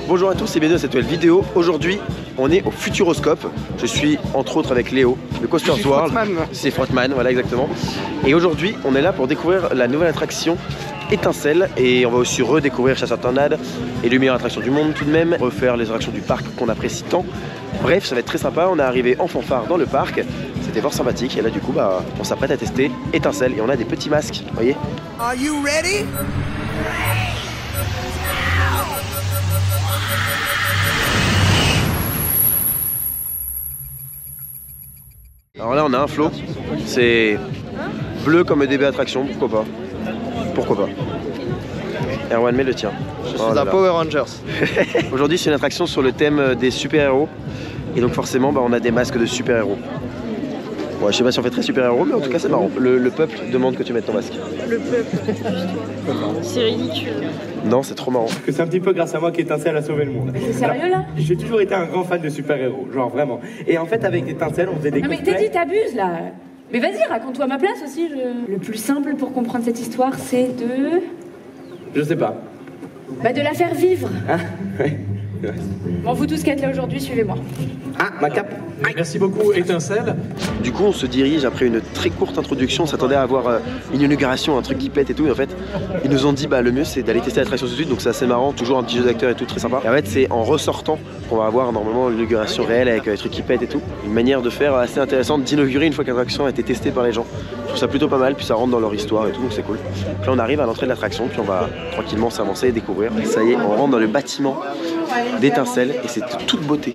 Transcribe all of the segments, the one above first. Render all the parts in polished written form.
Bonjour à tous et bienvenue à cette nouvelle vidéo. Aujourd'hui, on est au Futuroscope. Je suis entre autres avec Léo, de Coasters World. C'est Frontman, voilà exactement. Et aujourd'hui, on est là pour découvrir la nouvelle attraction Étincelle. Et on va aussi redécouvrir Chasseur Tornade et les meilleures attractions du monde tout de même. Refaire les attractions du parc qu'on apprécie tant. Bref, ça va être très sympa. On est arrivé en fanfare dans le parc. C'était fort sympathique. Et là, du coup, on s'apprête à tester Étincelle. Et on a des petits masques, vous voyez. Are you ready? Alors là on a un flow, c'est bleu comme EDB Attraction, pourquoi pas. Pourquoi pas. Erwan, mets le tien. Je suis un Power Rangers. Aujourd'hui c'est une attraction sur le thème des super-héros. Et donc forcément on a des masques de super-héros. Ouais, je sais pas si on fait très super-héros, mais en tout cas c'est marrant. Le peuple demande que tu mettes ton masque. Le peuple, c'est ridicule. Non, c'est trop marrant. Que c'est un petit peu grâce à moi qu'Étincelle a sauvé le monde. C'est sérieux là? J'ai toujours été un grand fan de super-héros, genre vraiment. Et en fait avec Étincelle on faisait des Non mais cosplays. Teddy, t'abuses là. Mais vas-y, raconte-toi à ma place aussi. Le plus simple pour comprendre cette histoire, c'est de... Je sais pas. de la faire vivre. Hein? Ouais. Bon, vous tous qui êtes là aujourd'hui, suivez-moi. Ah, ma cape. Merci beaucoup Étincelle. Du coup on se dirige après une très courte introduction. On s'attendait à avoir une inauguration, un truc qui pète et tout. Et en fait ils nous ont dit le mieux c'est d'aller tester l'attraction tout de suite. Donc c'est assez marrant, toujours un petit jeu d'acteur et tout, très sympa. Et en fait c'est en ressortant qu'on va avoir normalement l'inauguration réelle avec les trucs qui pètent et tout. Une manière de faire assez intéressante d'inaugurer une fois que l'attraction a été testée par les gens. Je trouve ça plutôt pas mal, puis ça rentre dans leur histoire et tout, donc c'est cool. Donc là on arrive à l'entrée de l'attraction, puis on va tranquillement s'avancer et découvrir. Et ça y est, on rentre dans le bâtiment d'Étincelle et c'est de toute beauté.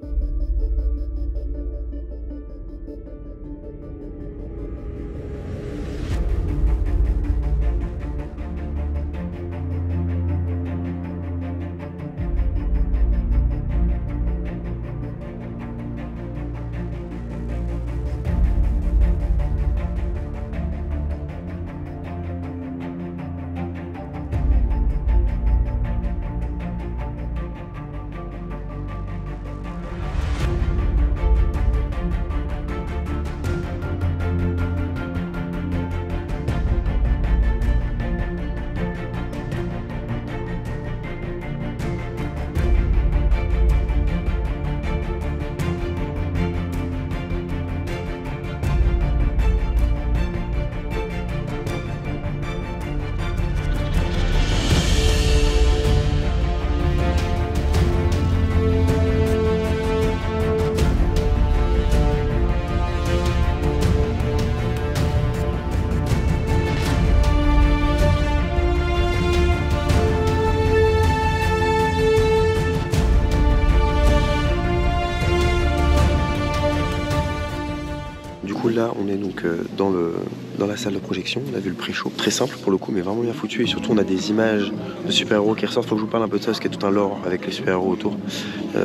Là on est donc dans la salle de projection, on a vu le pré-show, très simple pour le coup mais vraiment bien foutu et surtout on a des images de super-héros qui ressortent. Faut que je vous parle un peu de ça parce qu'il y a tout un lore avec les super-héros autour,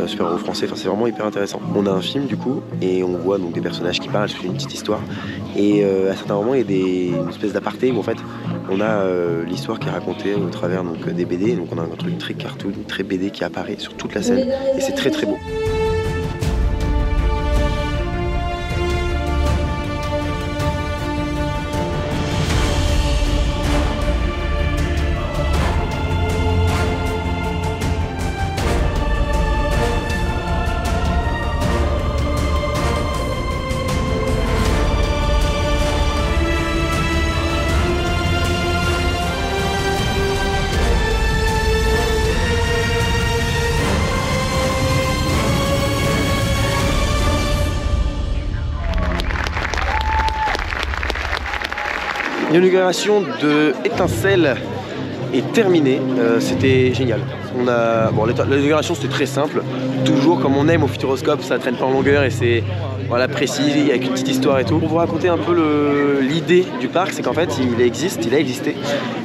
super-héros français, enfin c'est vraiment hyper intéressant. On a un film du coup et on voit donc des personnages qui parlent, c'est une petite histoire et à certains moments il y a une espèce d'aparté où en fait on a l'histoire qui est racontée au travers donc, des BD, donc on a un truc très cartoon, très BD qui apparaît sur toute la scène et c'est très très beau. L'inauguration de Étincelle est terminée, c'était génial. L'inauguration c'était très simple, toujours comme on aime au Futuroscope, ça traîne pas en longueur et c'est précis, avec une petite histoire et tout. Pour vous raconter un peu l'idée du parc, c'est qu'en fait il a existé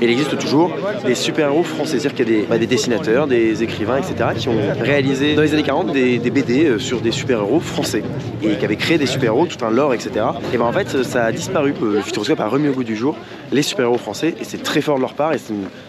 et il existe toujours des super-héros français, c'est-à-dire qu'il y a des dessinateurs, des écrivains, etc. qui ont réalisé dans les années 40 des BD sur des super-héros français et qui avaient créé des super-héros, tout un lore, etc. Et en fait ça a disparu, le Futuroscope a remis au goût du jour les super-héros français et c'est très fort de leur part et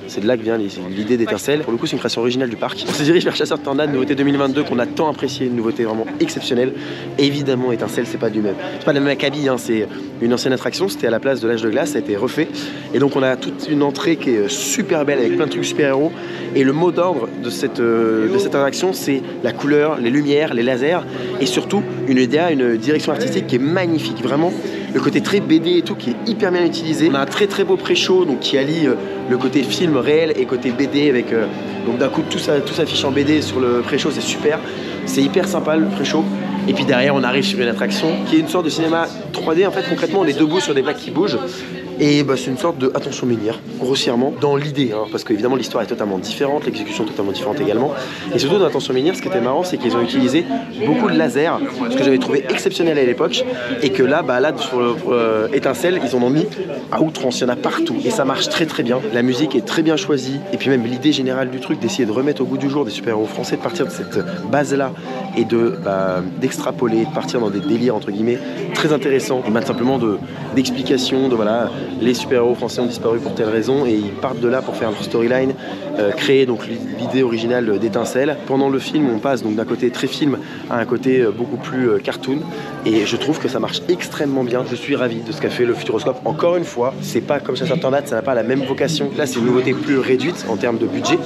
c'est de là que vient l'idée d'Étincelle. Pour le coup c'est une création originale du parc. On se dirige vers Chasseurs de Tornades, nouveauté 2022 qu'on a tant apprécié, une nouveauté vraiment exceptionnelle. Évidemment Étincelle c'est pas du même. C'est pas le même acabit, hein, c'est une ancienne attraction, c'était à la place de l'âge de glace, ça a été refait. Et donc on a toute une entrée qui est super belle avec plein de trucs super-héros. Et le mot d'ordre de cette attraction c'est la couleur, les lumières, les lasers et surtout une direction artistique qui est magnifique, vraiment. Le côté très BD et tout qui est hyper bien utilisé. On a un très beau pré-show donc qui allie le côté film réel et côté BD avec donc d'un coup tout s'affiche en BD sur le pré-show, c'est super. C'est hyper sympa le pré-show. Et puis derrière on arrive sur une attraction qui est une sorte de cinéma 3D. En fait concrètement on est debout sur des plaques qui bougent. Et bah, c'est une sorte de attention menhir, grossièrement, dans l'idée, hein, parce qu'évidemment l'histoire est totalement différente, l'exécution est totalement différente également. Et surtout dans attention menhir, ce qui était marrant, c'est qu'ils ont utilisé beaucoup de lasers, ce que j'avais trouvé exceptionnel à l'époque, et que là, sur Étincelle, ils en ont mis à outrance, il y en a partout, et ça marche très bien. La musique est très bien choisie, et puis même l'idée générale du truc, d'essayer de remettre au goût du jour des super-héros français, de partir de cette base-là, et d'extrapoler, de partir dans des délires, entre guillemets, très intéressants, et même simplement d'explications, de voilà, les super-héros français ont disparu pour telle raison et ils partent de là pour faire leur storyline, créer donc l'idée originale d'Étincelle. Pendant le film, on passe donc d'un côté très film à un côté beaucoup plus cartoon et je trouve que ça marche extrêmement bien. Je suis ravi de ce qu'a fait le Futuroscope. Encore une fois, c'est pas comme Chasseurs de Tornades, ça n'a pas la même vocation. Là, c'est une nouveauté plus réduite en termes de budget,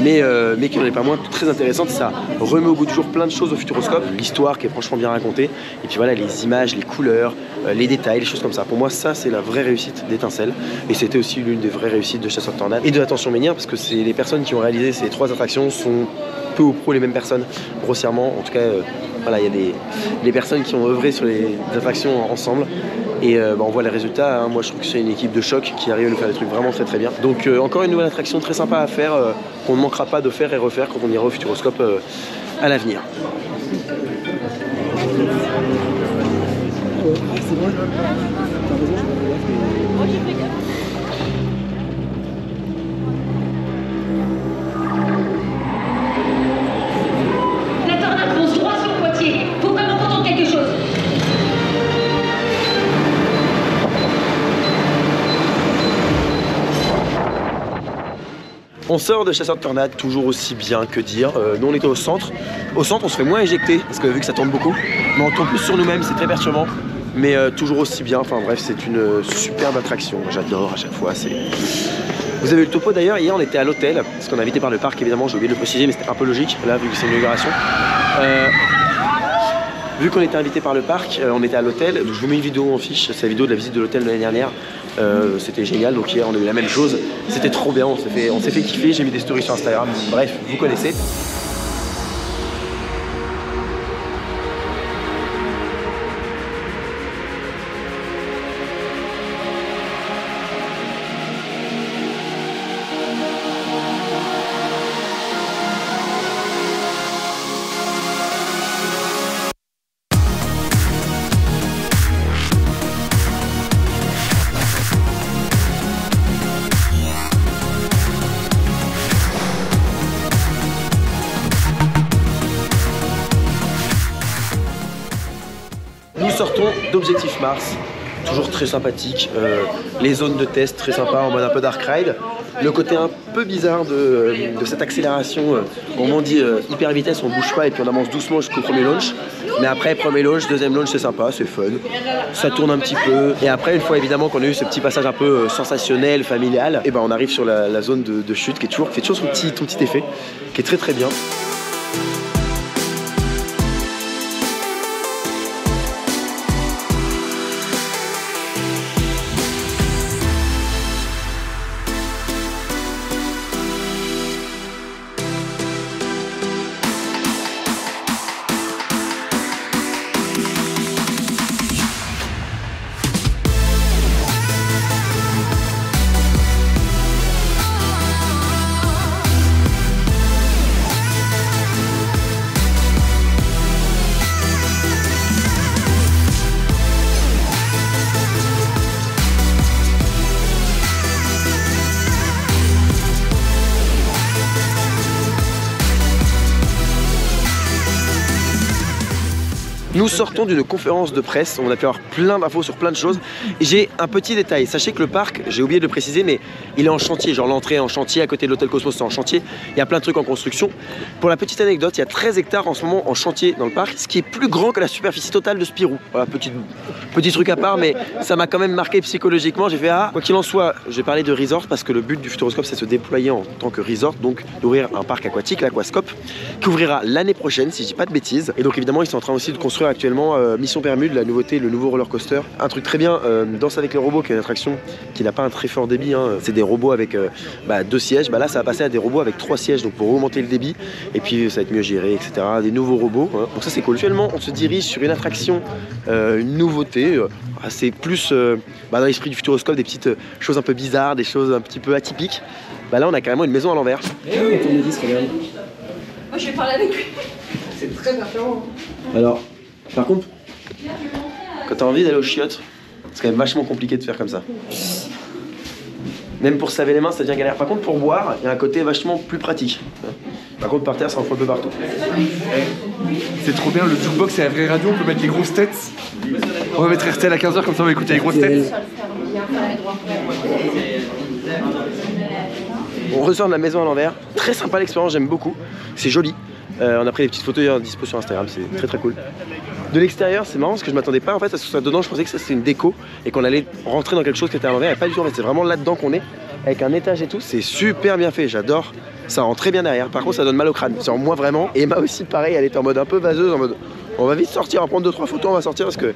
mais qui n'en est pas moins très intéressante. Ça remet au goût du jour plein de choses au Futuroscope, l'histoire qui est franchement bien racontée, et puis voilà, les images, les couleurs, les détails, les choses comme ça. Pour moi, ça, c'est la vraie réussite d'Étincelle. Et c'était aussi l'une des vraies réussites de Chasseurs de Tornades et de Attention Menhir, parce que c'est les personnes qui ont réalisé ces 3 attractions sont peu ou prou les mêmes personnes, grossièrement. En tout cas, voilà, il y a des personnes qui ont œuvré sur les attractions ensemble. Et on voit les résultats, hein. Moi je trouve que c'est une équipe de choc qui arrive à nous faire des trucs vraiment très bien. Donc encore une nouvelle attraction très sympa à faire, qu'on ne manquera pas de faire et refaire quand on ira au Futuroscope à l'avenir. La tornade fonce droit sur Poitiers. Faut vraiment qu'on tente quelque chose. On sort de Chasseurs de Tornades, toujours aussi bien que dire. Nous on était au centre. Au centre on se fait moins éjecter, parce que vu que ça tourne beaucoup, mais on tourne plus sur nous-mêmes, c'est très perturbant. Mais toujours aussi bien, enfin bref, c'est une superbe attraction. J'adore à chaque fois. Vous avez eu le topo d'ailleurs, hier on était à l'hôtel, parce qu'on est invité par le parc évidemment, j'ai oublié de le préciser, mais c'était un peu logique, là vu que c'est une inauguration. Vu qu'on était invité par le parc, on était à l'hôtel, je vous mets une vidéo en fiche, c'est la vidéo de la visite de l'hôtel de l'année dernière. C'était génial, donc hier on a eu la même chose, c'était trop bien, on s'est fait kiffer, j'ai mis des stories sur Instagram, bref, vous connaissez. Nous sortons d'Objectif Mars, toujours très sympathique, les zones de test très sympa en mode un peu dark ride. Le côté un peu bizarre de cette accélération, au moment dit hyper vitesse, on bouge pas et puis on avance doucement jusqu'au premier launch. Mais après, premier launch, deuxième launch, c'est sympa, c'est fun, ça tourne un petit peu. Et après, une fois évidemment qu'on a eu ce petit passage un peu sensationnel, familial, et ben on arrive sur la zone de chute qui fait toujours son petit effet, qui est très bien. Nous sortons d'une conférence de presse, on a pu avoir plein d'infos sur plein de choses. Et j'ai un petit détail, sachez que le parc, j'ai oublié de le préciser, mais il est en chantier, genre l'entrée est en chantier, à côté de l'hôtel Cosmos c'est en chantier, il y a plein de trucs en construction. Pour la petite anecdote, il y a 13 hectares en ce moment en chantier dans le parc, ce qui est plus grand que la superficie totale de Spirou. Voilà, petit truc à part, mais ça m'a quand même marqué psychologiquement. J'ai fait ah, quoi qu'il en soit, j'ai parlé de resort parce que le but du Futuroscope c'est de se déployer en tant que resort, donc d'ouvrir un parc aquatique, l'Aquascope, qui ouvrira l'année prochaine si je dis pas de bêtises. Et donc évidemment ils sont en train aussi de construire actuellement Mission Bermude, la nouveauté, le nouveau roller coaster. Un truc très bien, Danse avec les robots, qui est une attraction qui n'a pas un très fort débit, hein. C'est des robots avec 2 sièges, là ça va passer à des robots avec 3 sièges, donc pour augmenter le débit, et puis ça va être mieux géré, etc. Des nouveaux robots, hein. Donc ça c'est cool. Actuellement on se dirige sur une attraction, une nouveauté, c'est plus dans l'esprit du Futuroscope, des petites choses un peu bizarres, des choses un petit peu atypiques. Là on a carrément une maison à l'envers. Moi je vais parler avec lui. C'est très perturbant. Alors, par contre, quand t'as envie d'aller aux chiottes, c'est quand même vachement compliqué de faire comme ça. Même pour se laver les mains, ça devient galère. Par contre, pour boire, il y a un côté vachement plus pratique. Par contre, par terre, ça en fout un peu partout. C'est trop bien, le jukebox c'est la vraie radio, on peut mettre les grosses têtes. On va mettre RTL à 15h comme ça on va écouter les grosses têtes. On ressort de la maison à l'envers. Très sympa l'expérience, j'aime beaucoup. C'est joli. On a pris des petites photos dispo sur Instagram, c'est très très cool. De l'extérieur, c'est marrant parce que je m'attendais pas en fait à ce que ce soit dedans. Je pensais que ça c'était une déco et qu'on allait rentrer dans quelque chose qui était à l'envers. Et pas du tout en fait, c'est vraiment là-dedans qu'on est, avec un étage et tout. C'est super bien fait, j'adore. Ça rentre très bien derrière. Par contre, ça donne mal au crâne. C'est en moi vraiment. Et Emma aussi, pareil, elle était en mode un peu vaseuse, en mode on va vite sortir, on va prendre 2-3 photos, on va sortir parce que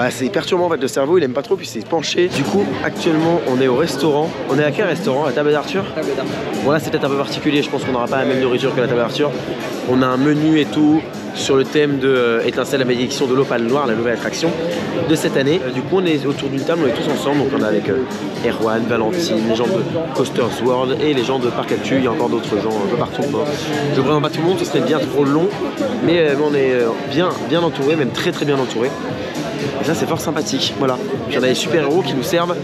c'est perturbant en fait. Le cerveau il aime pas trop, puis c'est penché. Du coup, actuellement, on est au restaurant. On est à quel restaurant? La table d'Arthur. Bon, là c'est peut-être un peu particulier. Je pense qu'on n'aura pas la même nourriture que la table d'Arthur. On a un menu et tout sur le thème de Étincelle, la malédiction de l'Opale Noire, la nouvelle attraction de cette année. Du coup, on est autour d'une table, on est tous ensemble. Donc, on est avec Erwan, Valentine, les gens de Coasters World et les gens de Parc Actu. Il y a encore d'autres gens un peu partout. Je ne présente pas tout le monde, ce serait bien trop long, mais on est bien entouré, même très très bien entouré. Et ça, c'est fort sympathique. Voilà, il y en a des super-héros qui nous servent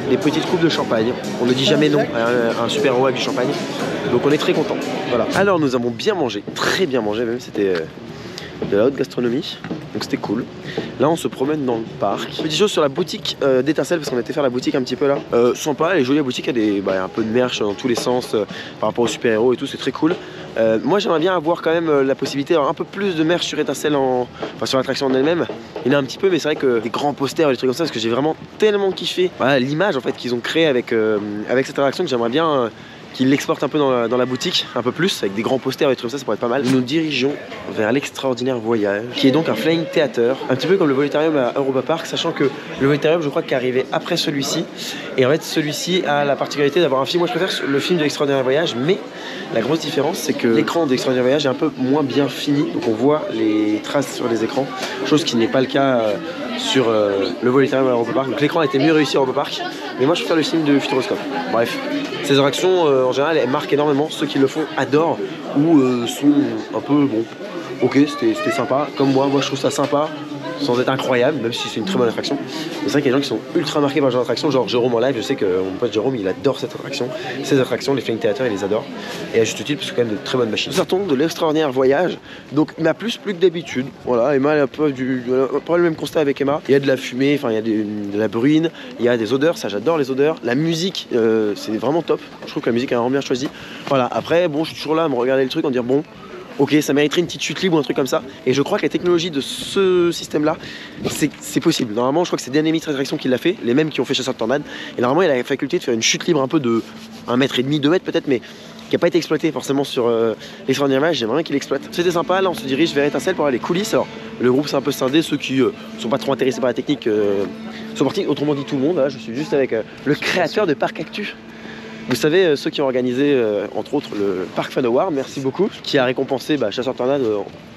des petites coupes de champagne. On ne dit jamais non à un super-héros avec du champagne. Donc on est très content. Voilà. Alors nous avons bien mangé, très bien mangé même, c'était de la haute gastronomie, donc c'était cool. Là on se promène dans le parc. Petite chose sur la boutique d'Étincelle, parce qu'on a été faire la boutique un petit peu là. Sympa, elle est jolie la boutique, il y a un peu de merch dans tous les sens par rapport aux super-héros et tout, c'est très cool. Moi j'aimerais bien avoir quand même la possibilité d'avoir un peu plus de merch sur Étincelle, sur l'attraction en elle-même. Il y en a un petit peu, mais c'est vrai que des grands posters, des trucs comme ça, parce que j'ai vraiment tellement kiffé l'image en fait qu'ils ont créée avec cette attraction, que j'aimerais bien qu'ils l'exportent un peu dans la boutique, un peu plus, avec des grands posters et des trucs comme ça pourrait être pas mal. Nous nous dirigeons vers l'extraordinaire voyage, qui est donc un flying theater, un petit peu comme le Voletarium à Europa Park, sachant que le Voletarium, je crois qu'il est arrivé après celui-ci, et en fait celui-ci a la particularité d'avoir un film. Moi je préfère le film de l'extraordinaire voyage, mais la grosse différence c'est que l'écran de l'extraordinaire voyage est un peu moins bien fini, donc on voit les traces sur les écrans, chose qui n'est pas le cas sur le Voletarium à Europa Park. Donc l'écran a été mieux réussi à Europa Park, mais moi je préfère le film de Futuroscope. Bref, ces attractions en général elles marquent énormément, ceux qui le font adorent ou sont un peu bon, ok c'était sympa, comme moi je trouve ça sympa sans être incroyable, même si c'est une très bonne attraction. C'est vrai qu'il y a des gens qui sont ultra marqués par ce genre d'attraction, genre Jérôme en live, je sais que mon pote Jérôme il adore cette attraction, ces attractions, les Flying Theater il les adore, et à juste titre parce que c'est quand même de très bonnes machines. Nous sortons de l'extraordinaire voyage, donc il m'a plus que d'habitude, voilà. Emma elle a un peu le même constat avec Emma, il y a de la fumée, enfin il y a de la bruine, il y a des odeurs, ça j'adore les odeurs, la musique c'est vraiment top, je trouve que la musique est vraiment bien choisie. Voilà, après bon je suis toujours là à me regarder le truc, en dire bon ok, ça mériterait une petite chute libre ou un truc comme ça. Et je crois que la technologie de ce système-là, c'est possible. Normalement, je crois que c'est Dynamics Attraction qui l'a fait, les mêmes qui ont fait Chasseur de Tornades. Et normalement, il a la faculté de faire une chute libre un peu de 1,5 mètre, 2 mètres peut-être, mais qui n'a pas été exploité forcément sur l'extraordinaire voyage. J'aimerais bien qu'il l'exploite. C'était sympa. Là, on se dirige vers Étincelle pour avoir les coulisses. Alors, le groupe c'est un peu scindé. Ceux qui sont pas trop intéressés par la technique sont partis. Autrement dit, tout le monde. Là, je suis juste avec le créateur de Parc Actu. Vous savez, ceux qui ont organisé, entre autres, le Park Fan Award, merci beaucoup, qui a récompensé Chasseur de Tornades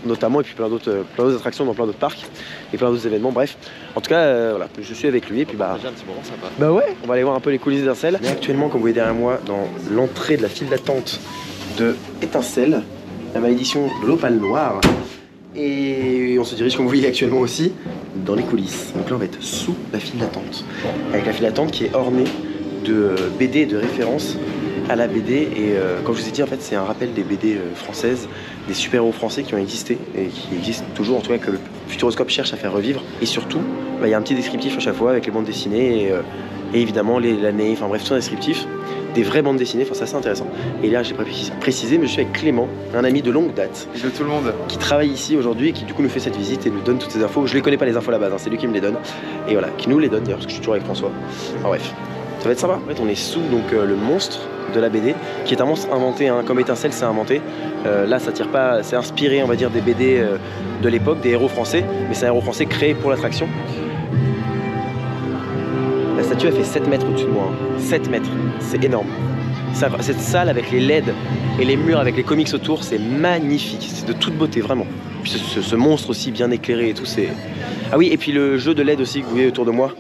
notamment, et puis plein d'autres attractions dans plein d'autres parcs, et plein d'autres événements, bref. En tout cas, voilà, je suis avec lui, et puis Déjà un petit moment sympa. bah ouais, on va aller voir un peu les coulisses d'Étincelle. On est actuellement, comme vous voyez derrière moi, dans l'entrée de la file d'attente de Étincelle, la malédiction de l'Opale Noire. Et on se dirige, comme vous voyez actuellement aussi, dans les coulisses. Donc là, on va être sous la file d'attente, avec la file d'attente qui est ornée de BD de référence à la BD et comme je vous ai dit en fait c'est un rappel des BD françaises, des super-héros français qui ont existé et qui existent toujours en tout cas que le Futuroscope cherche à faire revivre et surtout il y a un petit descriptif à chaque fois avec les bandes dessinées et évidemment l'année, enfin bref tout un descriptif des vraies bandes dessinées, enfin c'est assez intéressant. Et là j'ai précisé mais je suis avec Clément, un ami de longue date de tout le monde qui travaille ici aujourd'hui et qui du coup nous fait cette visite et nous donne toutes ces infos. Je les connais pas les infos à la base, hein, c'est lui qui me les donne et voilà, qui nous les donne d'ailleurs parce que je suis toujours avec François. Enfin bref, ça va être sympa. En fait on est sous donc le monstre de la BD qui est un monstre inventé, hein, comme Étincelle c'est inventé. Là ça tire pas, c'est inspiré on va dire des BD de l'époque, des héros français, mais c'est un héros français créé pour l'attraction. La statue a fait 7 mètres au-dessus de moi, hein. 7 mètres, c'est énorme. Cette salle avec les LED et les murs avec les comics autour, c'est magnifique, c'est de toute beauté vraiment. Puis ce monstre aussi bien éclairé et tout, c'est... Ah oui, et puis le jeu de LED aussi que vous voyez autour de moi,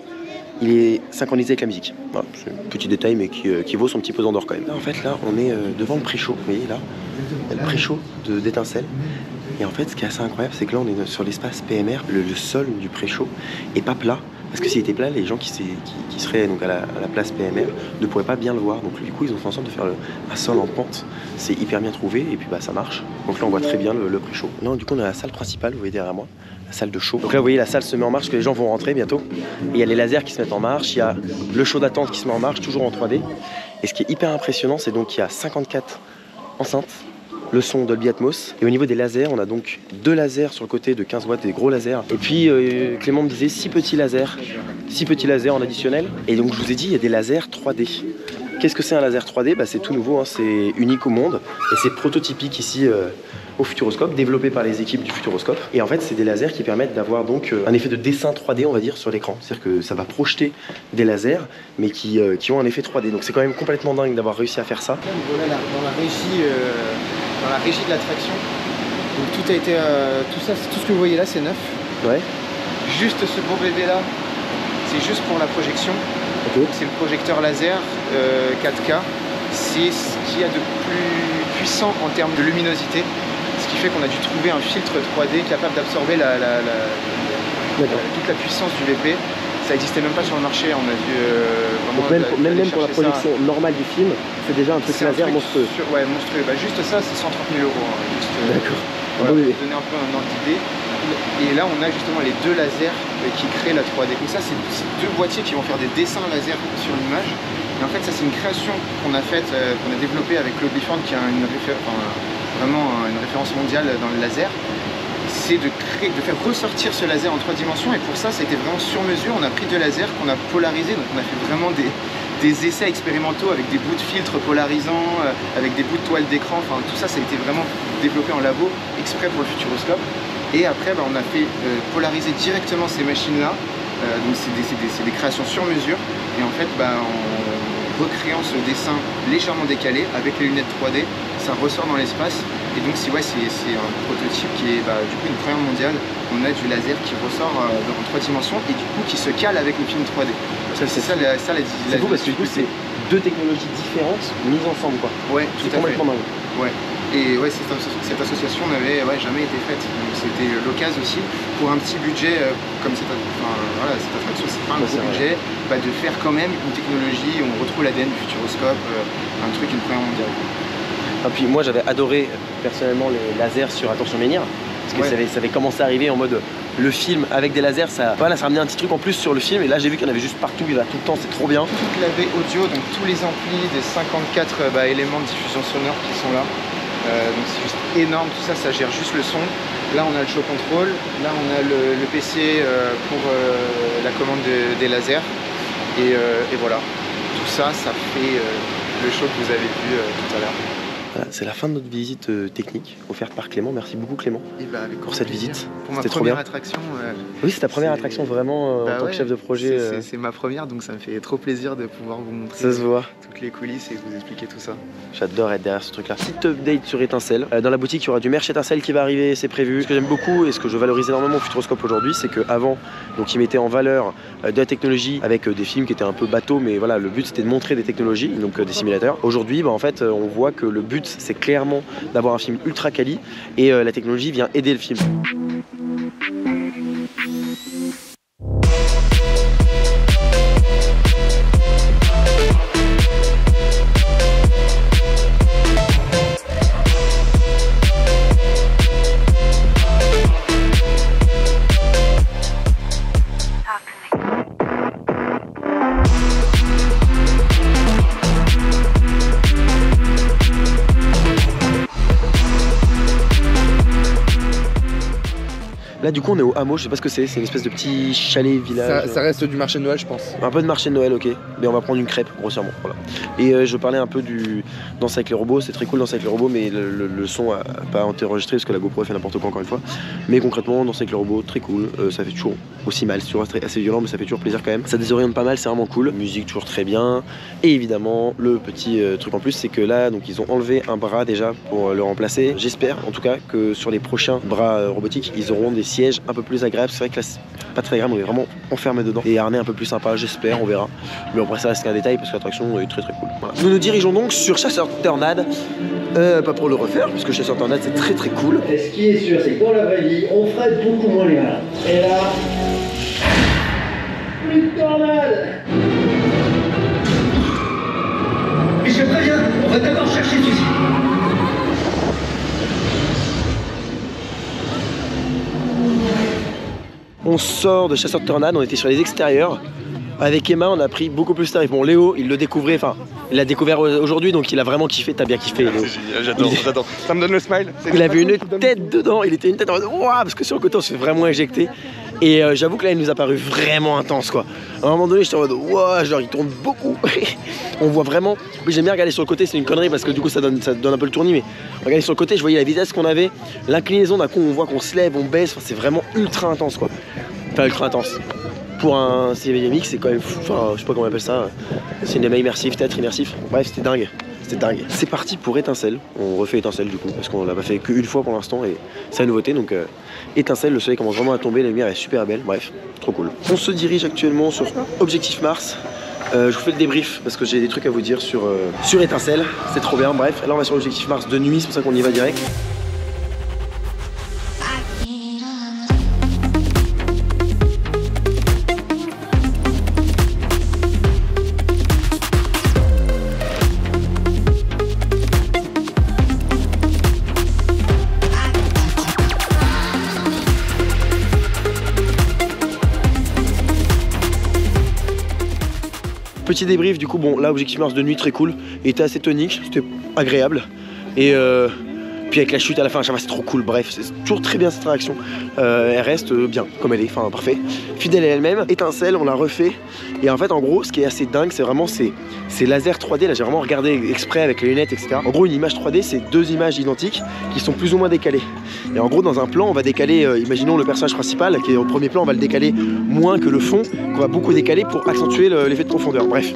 il est synchronisé avec la musique. Voilà, c'est un petit détail mais qui vaut son petit pesant d'or quand même. Là, en fait là on est devant le pré-show, vous voyez là, il y a le pré-show d'Étincelle. Et en fait ce qui est assez incroyable c'est que là on est sur l'espace PMR, le sol du pré-show est pas plat. Parce que s'il était plat, les gens qui seraient donc à la place PMR ne pourraient pas bien le voir. Donc du coup, ils ont fait en sorte de faire un sol en pente. C'est hyper bien trouvé et puis bah ça marche. Donc là, on voit très bien le pré-show. Là, du coup, on est à la salle principale, vous voyez derrière moi, la salle de show. Donc là, vous voyez, la salle se met en marche parce que les gens vont rentrer bientôt. Et il y a les lasers qui se mettent en marche, il y a le show d'attente qui se met en marche, toujours en 3D. Et ce qui est hyper impressionnant, c'est donc qu'il y a 54 enceintes. Le son Dolby Atmos. Et au niveau des lasers, on a donc 2 lasers sur le côté de 15 watts, des gros lasers. Et puis Clément me disait 6 petits lasers en additionnel. Et donc je vous ai dit, il y a des lasers 3D. Qu'est-ce que c'est un laser 3D? Bah, c'est tout nouveau, hein, c'est unique au monde. Et c'est prototypique ici au Futuroscope, développé par les équipes du Futuroscope. Et en fait, c'est des lasers qui permettent d'avoir donc un effet de dessin 3D, on va dire, sur l'écran. C'est-à-dire que ça va projeter des lasers, mais qui ont un effet 3D. Donc c'est quand même complètement dingue d'avoir réussi à faire ça. Voilà, dans la régie de l'attraction. Donc tout a été, tout ce que vous voyez là, c'est neuf. Ouais. Juste ce beau bébé là, c'est juste pour la projection. Okay. C'est le projecteur laser 4K. C'est ce qu'il y a de plus puissant en termes de luminosité. Ce qui fait qu'on a dû trouver un filtre 3D capable d'absorber toute la puissance du VP. Ça n'existait même pas sur le marché, on a dû vraiment... Donc même pour la projection normale du film, c'est déjà un truc laser monstrueux. Ouais, monstrueux. Bah, juste ça, c'est 130 000 €. Hein, d'accord. Voilà, pour donner un peu un ordre d'idée. Et là, on a justement les 2 lasers qui créent la 3D. Donc ça, c'est 2 boîtiers qui vont faire des dessins laser sur l'image. Et en fait, ça, c'est une création qu'on a faite, qu'on a développée avec Claude Lifford, qui a vraiment une référence mondiale dans le laser. C'est de faire ressortir ce laser en 3 dimensions, et pour ça a été vraiment sur mesure. On a pris 2 lasers qu'on a polarisés, donc on a fait vraiment des essais expérimentaux avec des bouts de filtres polarisants, avec des bouts de toile d'écran, enfin tout ça a été vraiment développé en labo exprès pour le Futuroscope. Et après on a fait polariser directement ces machines là, donc c'est des créations sur mesure, et en fait en recréant ce dessin légèrement décalé avec les lunettes 3D, ça ressort dans l'espace. Et donc c'est un prototype qui est du coup une première mondiale. On a du laser qui ressort en 3 dimensions et du coup qui se cale avec le film 3D. C'est ça la c'est fou parce que du coup c'est 2 technologies différentes mises ensemble quoi. Ouais, tout à fait. Complètement dingue. Ouais. Et ouais, cette association n'avait jamais été faite. Donc c'était l'occasion aussi pour un petit budget comme cette attraction, c'est pas un gros budget, de faire quand même une technologie où on retrouve l'ADN du Futuroscope, un truc, une première mondiale. Et puis moi j'avais adoré personnellement les lasers sur Attention Menhir parce que ça avait commencé à arriver en mode le film avec des lasers, ça ramenait un petit truc en plus sur le film, et là j'ai vu qu'il y en avait juste partout, il y en a tout le temps, c'est trop bien. Toute la baie audio, donc tous les amplis des 54 éléments de diffusion sonore qui sont là, donc c'est juste énorme, tout ça, ça gère juste le son. Là on a le show control, là on a le PC pour la commande des lasers, et voilà, tout ça, ça fait le show que vous avez vu tout à l'heure. Voilà, c'est la fin de notre visite technique offerte par Clément. Merci beaucoup Clément pour cette visite. Pour ma première attraction. Oui, c'est ta première attraction vraiment en tant que chef de projet. C'est ma première, donc ça me fait trop plaisir de pouvoir vous montrer toutes les coulisses et vous expliquer tout ça. J'adore être derrière ce truc là. Petite update sur Étincelle. Dans la boutique il y aura du merch Étincelle qui va arriver, c'est prévu. Ce que j'aime beaucoup et ce que je valorise énormément au Futuroscope aujourd'hui, c'est qu'avant, ils mettaient en valeur de la technologie avec des films qui étaient un peu bateaux, mais voilà, le but c'était de montrer des technologies, donc des simulateurs. Aujourd'hui, en fait, on voit que le but c'est clairement d'avoir un film ultra quali et la technologie vient aider le film. Là du coup on est au hameau, je sais pas ce que c'est une espèce de petit chalet village. Ça reste du marché de Noël je pense. Un peu de marché de Noël, ok, mais on va prendre une crêpe grossièrement, voilà. Et je parlais un peu du Danse avec les robots, c'est très cool Danse avec les robots, mais le son a pas été enregistré parce que la GoPro a fait n'importe quoi encore une fois. Mais concrètement Danse avec les robots, très cool, ça fait toujours aussi mal, c'est toujours assez violent mais ça fait toujours plaisir quand même. Ça désoriente pas mal, c'est vraiment cool, musique toujours très bien. Et évidemment le petit truc en plus c'est que là donc ils ont enlevé un bras déjà pour le remplacer. J'espère en tout cas que sur les prochains bras robotiques ils auront des sièges un peu plus agréables. C'est vrai que là c'est pas très agréable, on est vraiment enfermé dedans. Et harnais un peu plus sympa, j'espère, on verra. Mais après ça reste qu'un détail parce que l'attraction est très cool. Voilà. Nous nous dirigeons donc sur Chasseur Tornade. Pas pour le refaire, parce que Chasseur Tornade c'est très cool. Et ce qui est sûr, c'est que dans la vraie vie, on ferait beaucoup moins les malins. Et là, plus de tornade. Mais je préviens, on va d'abord chercher celui-ci. On sort de Chasseur de Tornade, on était sur les extérieurs. Avec Emma, on a pris beaucoup plus tarif. Bon, Léo, il le découvrait, enfin, il l'a découvert aujourd'hui, donc il a vraiment kiffé. T'as bien kiffé, Léo. C'est génial, j'adore. Ça me donne le smile. Il avait une tête dedans, il était une tête en mode waouh, parce que sur le côté, on se fait vraiment éjecter. Et j'avoue que là, il nous a paru vraiment intense, quoi. À un moment donné, j'étais en mode waouh, genre, il tourne beaucoup. On voit vraiment. Oui, j'aime bien regarder sur le côté, c'est une connerie parce que du coup, ça donne un peu le tournis. Mais regardez sur le côté, je voyais la vitesse qu'on avait, l'inclinaison d'un coup, on voit qu'on se lève, on baisse. Enfin, c'est vraiment ultra intense, quoi. Enfin, ultra intense. Pour un cinéma dynamique, c'est quand même fou. Enfin, je sais pas comment on appelle ça. Cinéma immersif, théâtre immersif. Bref, c'était dingue. C'était dingue. C'est parti pour Étincelle. On refait Étincelle du coup, parce qu'on l'a pas fait qu'une fois pour l'instant et c'est la nouveauté. Donc Étincelle, le soleil commence vraiment à tomber, la lumière est super belle. Bref, trop cool. On se dirige actuellement sur Objectif Mars. Je vous fais le débrief parce que j'ai des trucs à vous dire sur Étincelle. C'est trop bien. Bref, là on va sur Objectif Mars de nuit, c'est pour ça qu'on y va direct. Petit débrief du coup, bon là Objectif Mars de nuit très cool, il était assez tonique, c'était agréable et puis avec la chute à la fin, c'est trop cool, bref, c'est toujours très bien cette réaction, elle reste bien comme elle est, enfin parfait, fidèle à elle-même. Étincelle, on l'a refait et en fait en gros ce qui est assez dingue c'est vraiment ces lasers 3D, là j'ai vraiment regardé exprès avec les lunettes etc. En gros une image 3D c'est deux images identiques qui sont plus ou moins décalées et en gros dans un plan on va décaler, imaginons le personnage principal qui est au premier plan, on va le décaler moins que le fond, qu'on va beaucoup décaler pour accentuer l'effet de profondeur, bref.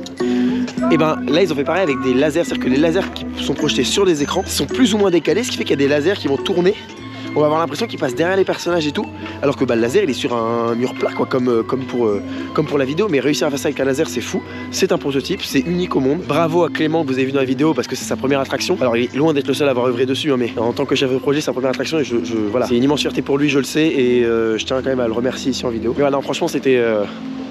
Et ben là ils ont fait pareil avec des lasers, c'est-à-dire que les lasers qui sont projetés sur les écrans sont plus ou moins décalés, ce qui fait qu'il y a des lasers qui vont tourner. On va avoir l'impression qu'ils passent derrière les personnages et tout, alors que bah, le laser il est sur un mur plat quoi, comme pour la vidéo, mais réussir à faire ça avec un laser c'est fou, c'est un prototype, c'est unique au monde. Bravo à Clément que vous avez vu dans la vidéo parce que c'est sa première attraction. Alors il est loin d'être le seul à avoir œuvré dessus, hein, mais en tant que chef de projet c'est sa première attraction et voilà, c'est une immense fierté pour lui, je le sais, et je tiens quand même à le remercier ici en vidéo. Mais voilà, non, franchement c'était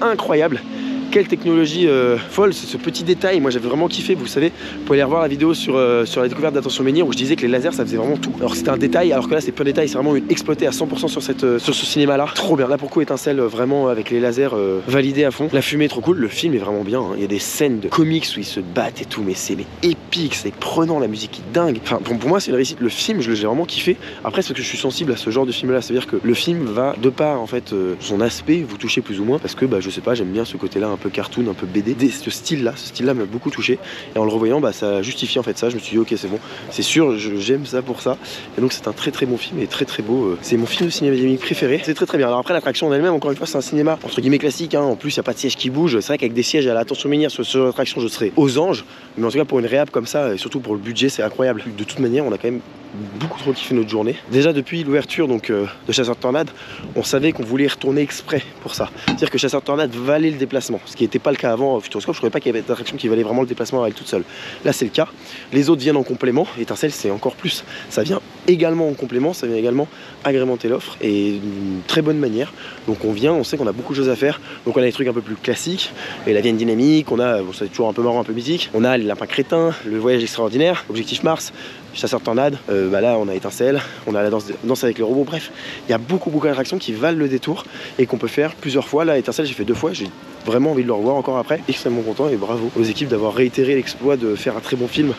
incroyable. Quelle technologie folle, c'est ce petit détail. Moi j'avais vraiment kiffé, vous savez, vous pouvez aller revoir la vidéo sur la découverte d'Attention Menhir où je disais que les lasers ça faisait vraiment tout. Alors c'était un détail, alors que là c'est peu de détail, c'est vraiment exploité à 100% sur ce cinéma là. Trop bien, là pour le coup Étincelle vraiment avec les lasers validés à fond. La fumée est trop cool, le film est vraiment bien, hein. Il y a des scènes de comics où ils se battent et tout, mais c'est épique, c'est prenant, la musique est dingue. Enfin pour moi c'est une réussite, le film j'ai vraiment kiffé. Après c'est parce que je suis sensible à ce genre de film là, c'est à dire que le film va de par en fait son aspect vous toucher plus ou moins, parce que bah je sais pas, j'aime bien ce côté là un peu cartoon, un peu BD, ce style là m'a beaucoup touché et en le revoyant bah ça justifie en fait ça, je me suis dit ok c'est bon, c'est sûr, j'aime ça pour ça, et donc c'est un très bon film et très beau, c'est mon film de cinéma dynamique préféré, c'est très bien. Alors après l'attraction en elle-même, encore une fois c'est un cinéma entre guillemets classique, hein. En plus il n'y a pas de siège qui bouge, c'est vrai qu'avec des sièges à l'Attention Menhir sur l'attraction je serais aux anges, mais en tout cas pour une réhab comme ça et surtout pour le budget c'est incroyable. De toute manière on a quand même beaucoup trop kiffé notre journée. Déjà depuis l'ouverture donc de Chasseur de Tornade, on savait qu'on voulait y retourner exprès pour ça. C'est-à-dire que Chasseur de Tornade valait le déplacement, ce qui n'était pas le cas avant Futuroscope. Je ne trouvais pas qu'il y avait d'attraction qui valait vraiment le déplacement à elle toute seule. Là c'est le cas. Les autres viennent en complément. Étincelle c'est encore plus. Ça vient également en complément, ça vient également agrémenter l'offre et d'une très bonne manière. Donc on vient, on sait qu'on a beaucoup de choses à faire. Donc on a des trucs un peu plus classiques, et la Vienne dynamique, on a, bon, c'est toujours un peu marrant, un peu mythique. On a les lapins crétins, le voyage extraordinaire, Objectif Mars, Chasseur de Tornade, bah là on a Étincelle, on a la danse avec les robots, bref, il y a beaucoup d'attractions qui valent le détour et qu'on peut faire plusieurs fois. Là Étincelle j'ai fait 2 fois, j'ai vraiment envie de le revoir encore après, extrêmement content et bravo aux équipes d'avoir réitéré l'exploit de faire un très bon film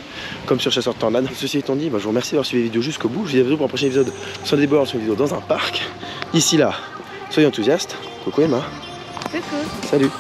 comme sur Chasseur de Tornade. Ceci étant dit, bah, je vous remercie d'avoir suivi la vidéo jusqu'au bout, je vous dis à bientôt pour un prochain épisode sur des bords, sur une vidéo dans un parc. Ici là, soyez enthousiastes. Coucou Emma. Coucou. Salut.